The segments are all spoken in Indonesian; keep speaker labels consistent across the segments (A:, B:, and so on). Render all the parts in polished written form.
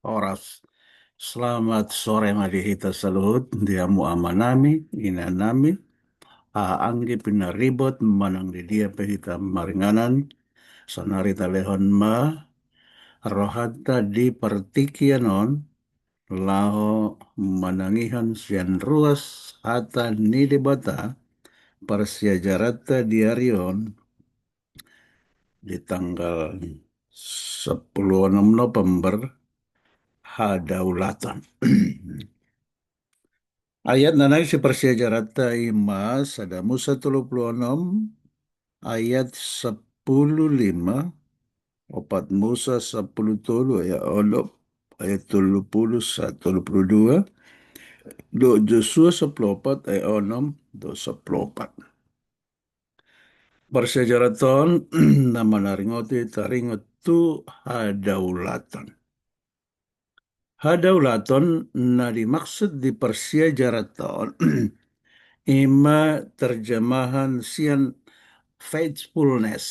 A: Oras. Selamat sore madihita saluhut, diamu amanami, inanami, aanggi pinaribot, manang di dia pehita maringanan, sonarita lehon ma, rohata di pertikianon, laho manangihan sian ruas hata ni debata, parsiajarata diarion, di tanggal 10 November, hadaulatan. Ayat nanay si Parsiajarata ima sada Musa 36 ayat 10:5 opat Musa 10:3 ayat 6 ayat 30 1:22 do Joshua 14 ayat 6 do 14. Parsiajaraton nama naringoti taringot tu hadaulatan. Hadaulaton na dimaksud di Parsiajaraton ima terjemahan sian faithfulness,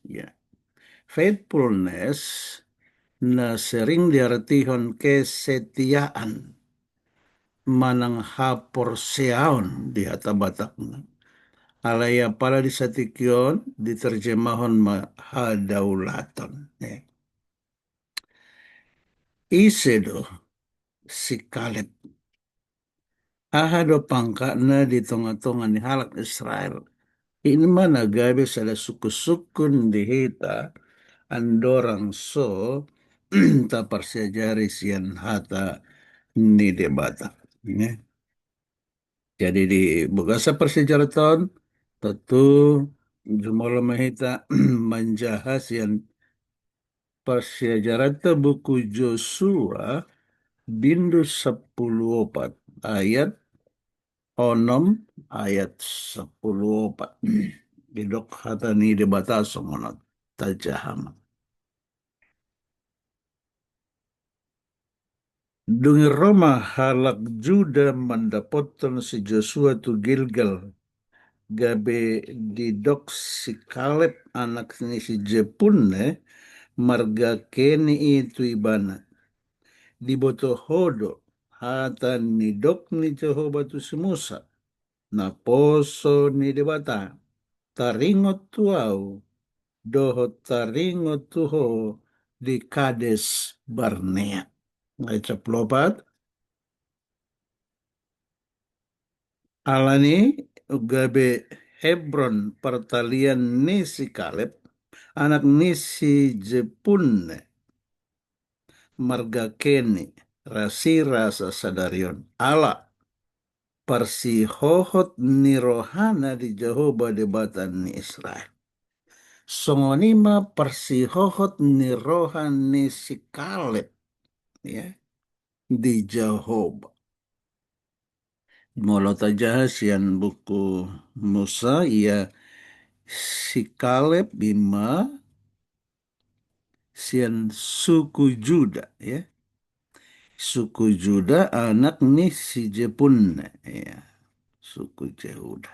A: ya. Faithfulness na sering diartikan kesetiaan manang haporseaon di hata batakna. Alaya pala di satikyon diterjemahon hadaulaton. Isedo si Kaleb. Ahado pangkana di tonga-tonga ni halak Israel. Ini mana gabe sada suku-sukun di hita andorang so ta parsiajari sian hata ni debata. Ya. Jadi di Bugasa Persijaraton tentu jumlah mahita menjahas sian Persyajarata buku Joshua bindu 10:4 ayat onom ayat 10:4 bidok hata ni debata songonot tajahama. Dungi Roma halak Juda mendapatkan si Joshua tu Gilgal gabe didok si Kaleb anak ni si Jepunne marga keni itu ibana diboto hodo hata nidok ni Jehovah tu si Musa na poso ni debata taringot tuau doho taringot tuho di Kades Barnea. Ngaca pelopat alani gabe Hebron pertalian nisi Kaleb anak nisi Jepunne marga keni rasi rasa sadarion ala parsihohot ni rohana di Jehovah debatan ni Israel. Songonima parsihohot ni rohani si Kaleb, ya, di Jehovah. Mulot aja sian buku Musa ia si Kaleb bima sian suku Juda, ya. Suku Juda anak ni si Jepunne, ya. Suku Yehuda.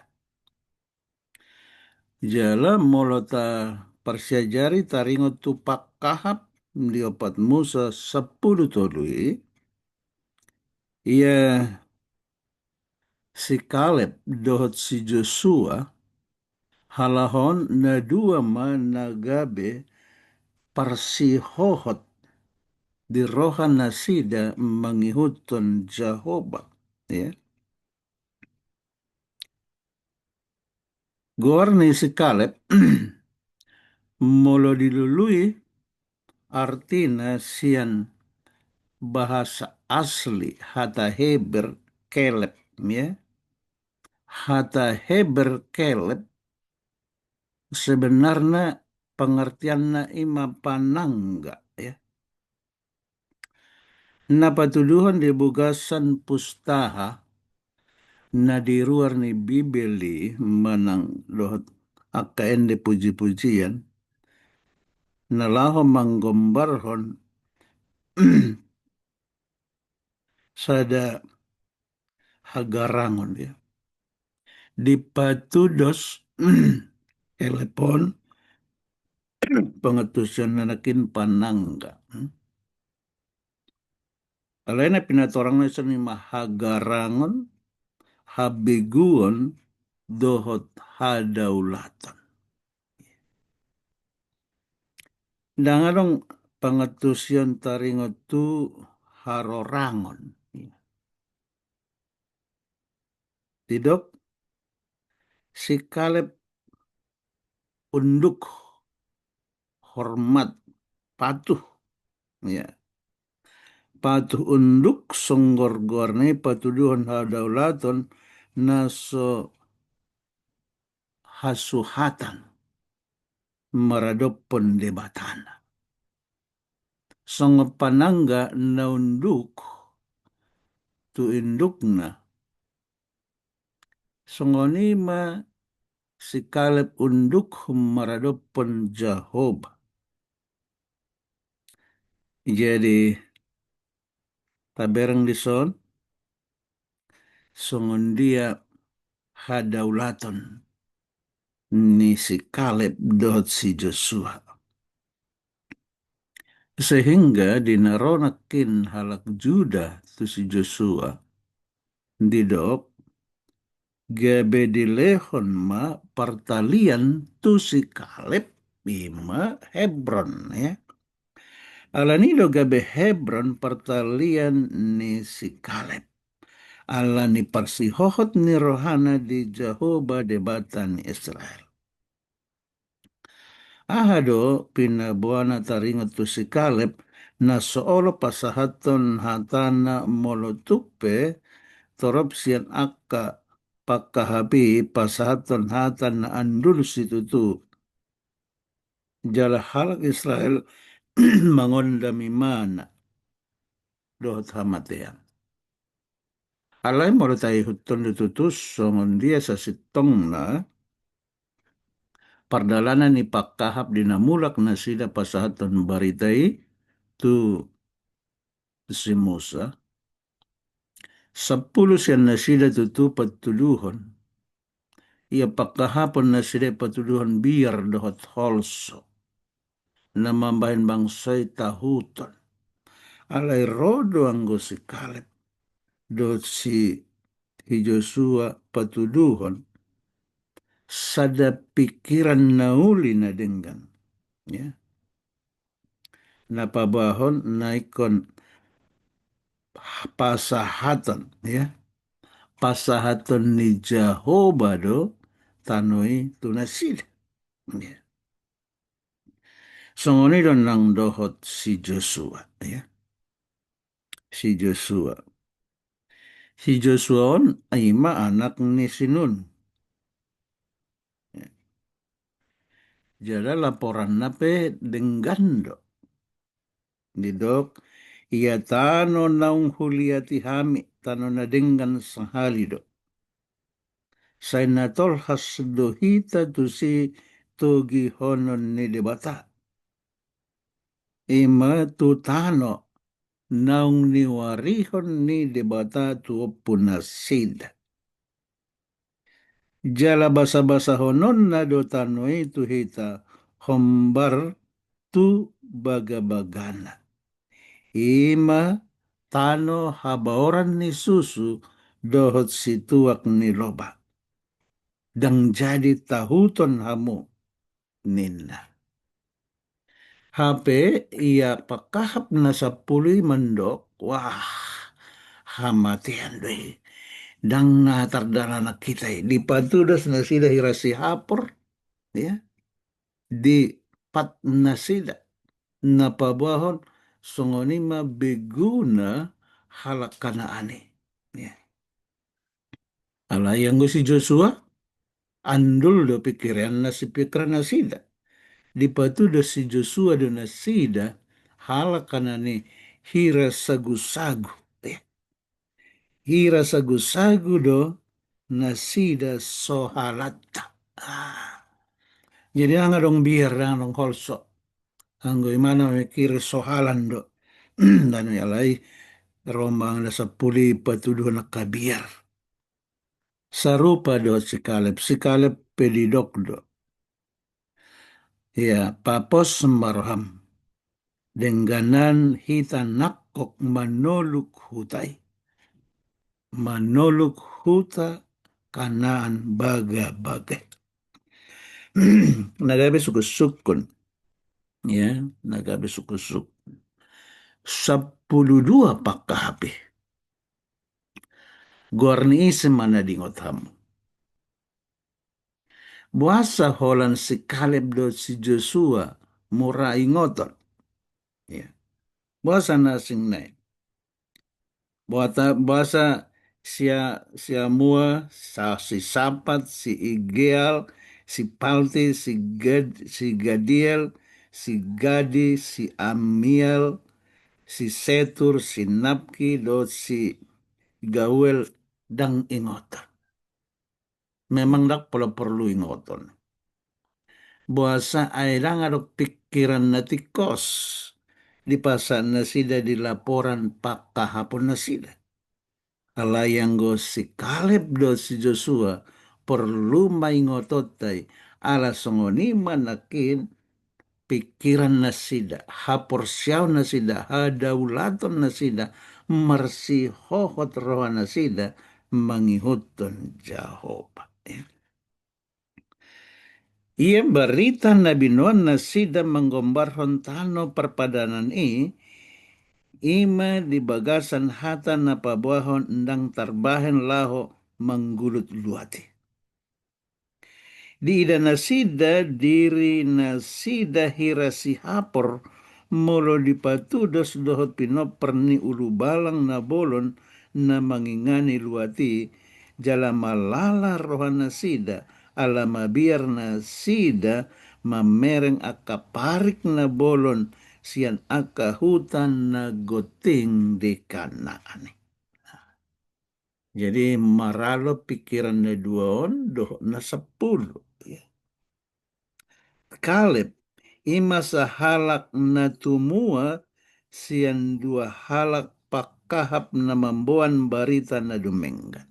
A: Jala molota persiajari taringot tupak kahap diopat Musa 10 tolui ia si Kaleb dohot si Joshua halahon na dua managabe parsihohot di rohan nasida mangihutun Jehovah, ya. Gorni si Kaleb molo dilului artina sian bahasa asli hata Heber Keleb, ya. Hata Heber Keleb sebenarnya pengertiannya ima panangga, ya. Na patuduhan di bugasan pustaha na di ruar ni Bibeli manang dohot akaende puji-pujian na laho manggombarhon sada hagarangon, ya. Di patudos telepon pengetusan nanakin panangga. Alena pinatorang na ni mahagarangon, habeguon, dohot hadaulatan. Dangadong pangatusyon taringot tu harorangon. Tidok si Kaleb unduk hormat patuh, ya, patuh unduk songgor-gorne patuduhan hadaulaton naso hasuhatan maradop pendebatan. Songo panangga naunduk tu indukna songonima si Kaleb unduk maradop penjahob. Jadi taberang dison songon dia hadaulaton ni si Kaleb dot si Joshua. Sehingga dinaronakin halak Juda tu si Joshua didok gabe dilehon ma partalian tu si Kaleb bima Hebron, ya. Alanido gabe Hebron partalian ni si Kaleb. Ala ni parsihohot ni rohana di Jehovah debatan Israel. Ahado pinabuana taringot tu si Kaleb na soolo pasahaton hatana molotupe torop sian akka pakahabi pasahaton hatan na andul situtu. Jala halak Israel mangondami mana dohot hamatean. Alay mo tayo huton ditutus songon dia sa sitong na pardalanan ni pakahap dinamulak na sila pasahaton baritai tu si Musa. 10 siya na sila tutu patuluhon. Ia pakahapon na sila patuluhon biar dohot holso na mambahin bangsay tahuton. Alay rodo anggo si Kaleb dohot si Joshua patuluhon sada pikiran nauli na denggan, ya, napabahon naikon pasahatan, ya, pasahatan ni Jehovah do tanoi tunasid, ya. Songoni don nang dohot si Joshua, ya, si Joshua on ima anak ni Sinun, ya. Jadi laporan nape denggando didok ia tano naung huliati hami tano na dengan sahalido. Sainatol hasdohita tu si togi honon ni debata. Ima tu tano naung ni warihon ni debata tu punasid. Jala basa-basa honon na do tano itu hita hombar tu baga-bagana. Ima tano habaoran ni susu dohot situak ni loba. Dang jadi tahuton hamu ninna. HP ia pakahap na 10 mandok. Wah, hamatian doi. Dang na tardana kita di patudas na sida hirasi hapor, ya. Di pat na sida napabahon songonima beguna halakana ane, ya. Ala yang si Joshua andul do pikiran na si pikiran na sida. Di patu do si Joshua do na sida halakana ni hira sagu-sagu, ya. Hira sagu-sagu do na sida sohalata. Jadi anga dong biar dong holso. Anggo imana mikir sohalan do. Dan yalai rombang na 10 patuduh na kabiar. Sarupa do si Kaleb pedidok do. Ya, papos sembaroham. Dengganan hitanak kok manoluk hutai, manoluk huta kanaan baga-baga. Nagabe suku sukun, ya, nagabe suku suk. 12 pakahape. Gorni isi mana dingot hamu. Buasa holan si Kaleb do si Joshua murai ngotot. Ya. Buasa nasing nai. Buasa sia mua si Sapat, si Igeal, si Palti, si Gadiel, si Gadi, si Amiel, si Setur, si Napki, do si Gawel dang ingotan. Memang dak perlu ingoton. Buasa airang adok pikiran natikos di pasal nasida di laporan pakahapon nasida. Alayang go si Kaleb do si Joshua perlu maingototai ala songoni manakin pikiran nasida, hapor siaw nasida, hadaulaton nasida, mersi hohot roha nasida, mangihuton Jehovah. Ya. Ia berita Nabi Nuh nasida menggombar hontano perpadanan ima di bagasan hata napabuahon endang tarbahen laho menggulut luati. Di ida nasida diri nasida hirasi hapor molo dipatudos dohot pinop perni ulu balang na bolon na mangingani luati jala malala rohana sida ala mabiar na sida mamereng aka parik na bolon sian aka hutan na goting di kanaan. Jadi maralo pikiran na duaon doh na 10. Ya. Kaleb ima sahalak na tumua sian 2 halak pakahap na mamboan barita na dumenggan.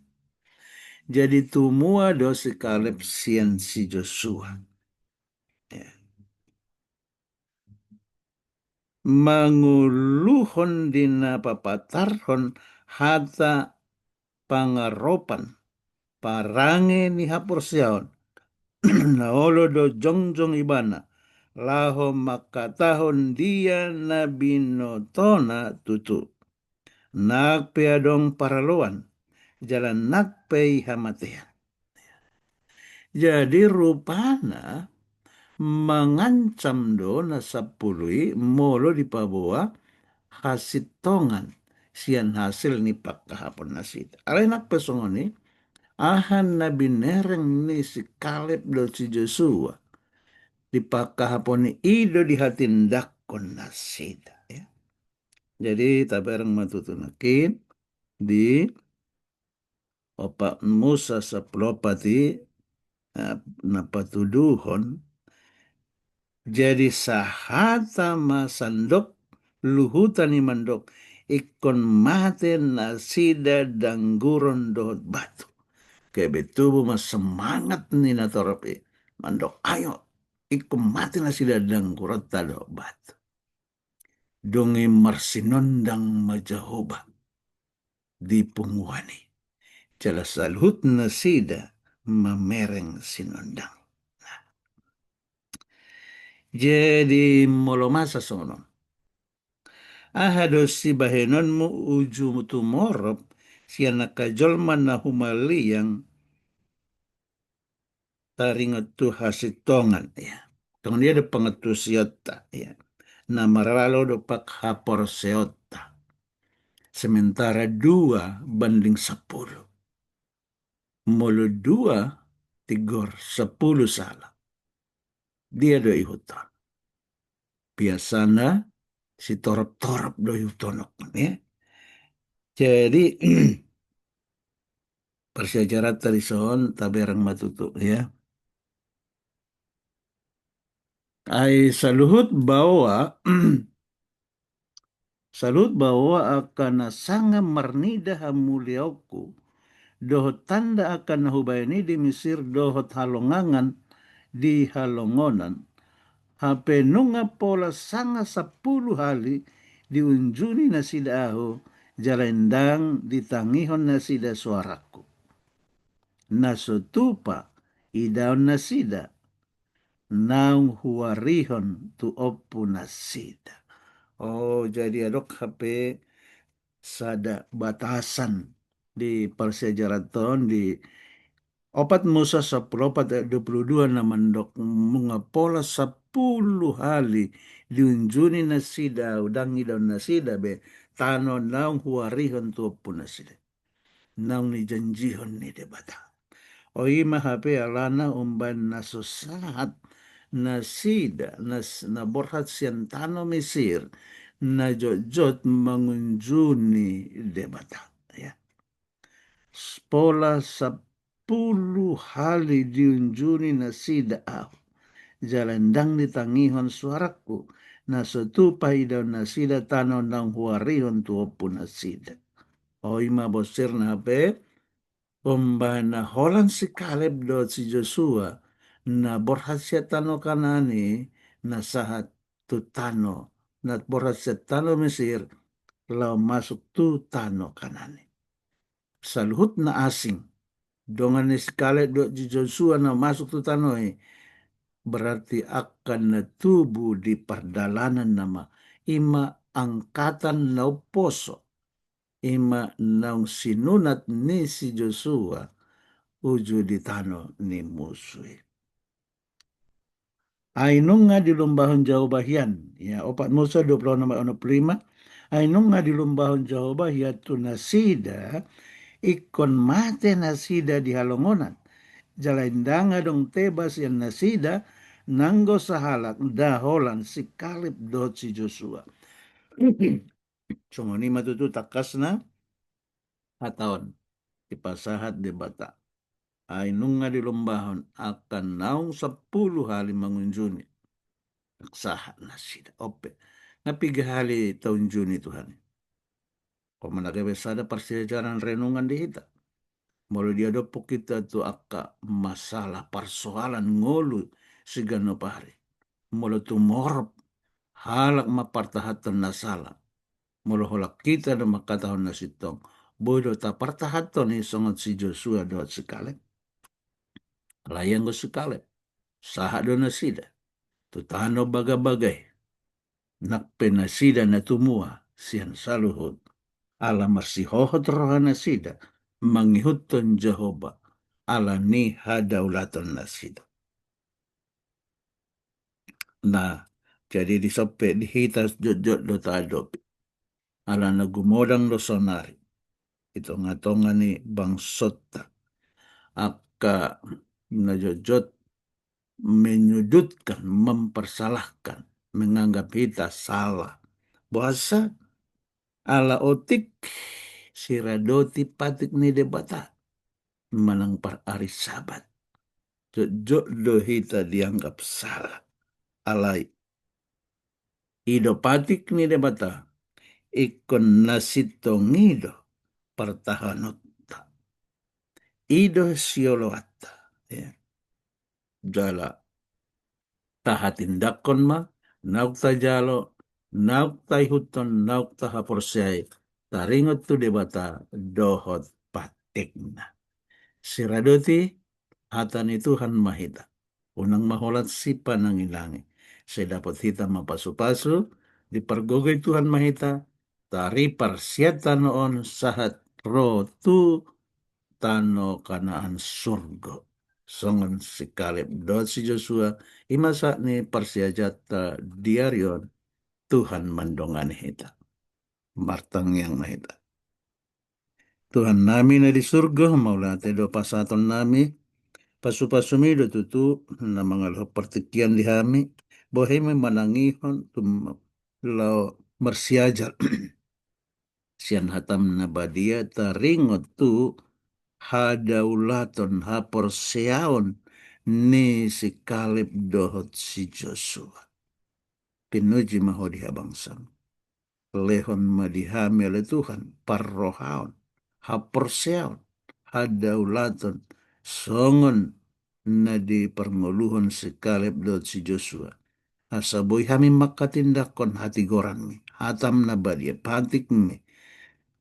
A: Jadi tumua do si Kaleb sian si Joshua. Ya. Manguluhon dina papatarhon hata pangaropan parange ni hapor siaon na olo do jongjong ibana laho makatahon dia na binotona tutu nakpe adong paraloan jalan nakpe hamatea. Jadi rupana mengancam do na 10 molo di paboa hasit tongan sian hasil ni pakahapon nasit. Alenak pesongoni ahan nabi nereng ni si Kaleb do si Joshua di pakahapon ni ido di hatindakon nasida. Ya. Jadi tabarang matutunakin di opak Musa saplopati napatuduhon jadi sahata masandok luhutani mandok ikon mate nasida dangguron dohot batu. Kebetubu mas semangat ni natoropi mandok ayo ikon mate nasida dangguron dohot batu. Donge marsinondang majahoba di punguani. Jala salhut nasida mamereng sinondang. Jadi molomasa sono. Ahado si bahenon mu uju tumorop siya nakajolman na humali yang taringat tu hasitongan ya. Tong dia ada pengetu siota ya. Na maralo do pak hapor seota. Sementara 2 banding 10. Molo 2 tigor 10 salah. Dia do ihutan. Biasana si torop-torop do ihutonok ya. Jadi persyajaran tadi son taberang matutu ya. Ai salut bahwa akan sanga marnida hamuliauku dohot tanda akan hubayani di Mesir dohot halongangan di halongonan hape nunga pola sanga 10 hali diunjuni nasida ahu, jalendang ditangihon nasida suaraku. Nasutupa idaun nasida, naung huarihon tu opu nasida. Oh, jadi adok HP sada batasan di persejaraton di opat Musa 10:22 na mandok mengapola 10 hali diunjuni nasida udangi daun nasida be tano naung huarihon tu opu nasida. Naung ni janjihon ni debata. O ima hape alana umban nasusahat nasida na borhat siantano Mesir na jojot mengunjuni debata ya. Pola 10 hali diunjuni nasida aku. Jalandang ditangihon suaraku. Nasutupa idaw nasida tano nang huarihon tuopu nasida. O ima bosir na hape Ombana Holland si Caleb do si Joshua na borhasia tano kanani na sahat tu tano na borhasia tano Mesir lau masuk tu tano kanani. Saluhut na asing dongan ni si Caleb do si Joshua na masuk tu tano berarti akan natubu di perdalanan nama ima angkatan na poso ima naung sinunat ni si Joshua uju di tano ni musuh. Ainung nga dilumbahon jauh bahian. Ya, 4 Musa 26:25. Ainung nga dilumbahon jauh bahian tu nasida ikon mate nasida di halongonan. Jalaindanga dong tebas yang nasida nanggo sahalak daholan si Kalib dot si Joshua. Cuma ni matutu takasna hatawan ipasahat di bata. Ainung nga dilumbahon akan naung 10 hali mengunjuni. Sahat nasida ope. Napigahali tahun Juni Tuhan. Kau managabesada persejaran renungan di hita. Mulu dia dopok kita tu akka masalah persoalan ngolu sigano pari. Mulu tu morop halak mapartahatan nasala. Mulu holak kita na makatahon nasitong. Bodo ta partahaton ni songot si Joshua doat sekali. Layang go sekali. Sahat do nasida. Tutano baga-bagay. Nakpenasida na tumua siyan saluhod. Ala marsihohot rohana sida. Mangihuton Jehovah. Ala ni hadaulatan nasida. Nah, jadi disope dihitas jod-jod do tadopi. Ala nagumodang do sonari. Ito ngatonga ni bangsota. Aka najojot menyudutkan, mempersalahkan, menganggap kita salah. Bahasa ala otik siradoti patik ni debata manang par ari sabat. Jod do hita dianggap salah. Alai ido patik ni debata ikon nasitong ido pertahanota. Ido sioloata. Ya. Jala tahatindakon ma nauk jalo nauk huton nauk haporsiay taringot tu debata dohot patekna siradoti hatani Tuhan mahita unang maholat sipa nangilangi saya dapat hita mapasu-pasu dipergogoi Tuhan mahita tari parsiata noon sahat rotu tano kanaan surga songon si Kaleb dot si Joshua imasa ni persiajata diarion Tuhan mendongani hita martang yang mahita Tuhan nami na di surga maula tedo pasaton nami pasu-pasumi do tutu na mga pertikian di hami boheme manangihon tum lao mersiajar sian hatam na badia taringot tu hadaulaton haporseaon ni si Kaleb dohot si Joshua. Pinuji mahodi habangsam. Lehon madihami oleh Tuhan. Parrohaon. Haporseaon. Hadaulaton. Songon na di perngoluhon si Kaleb dohot si Joshua. Asaboy hami makatindakon hati goran mi. hatam na badia pantik me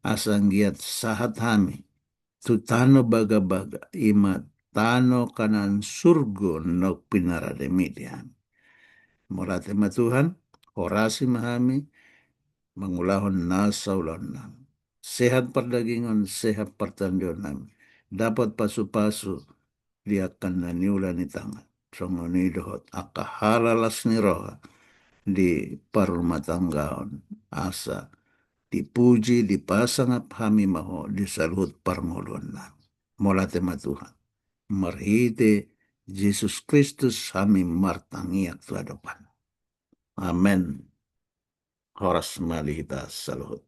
A: asanggiat sahat hami tu tano baga-baga ima tano kanan surgo no pinarademitian. Morate matuhan, orasi mahami, mangulahon nasa ulan nami. Sehat perdagingan, sehat pertandian nami. Dapat pasu-pasu, dia akan naniulan ni tangan. Songoni dohot, akahalalas ni roha di parumah tanggaon. Asa, dipuji, dipasangap hami maho, disalut parngoluan nami. Molate matuhan. Marhite Yesus Kristus hami martangiak tuadapan. Amen. Horas malihita saluhut.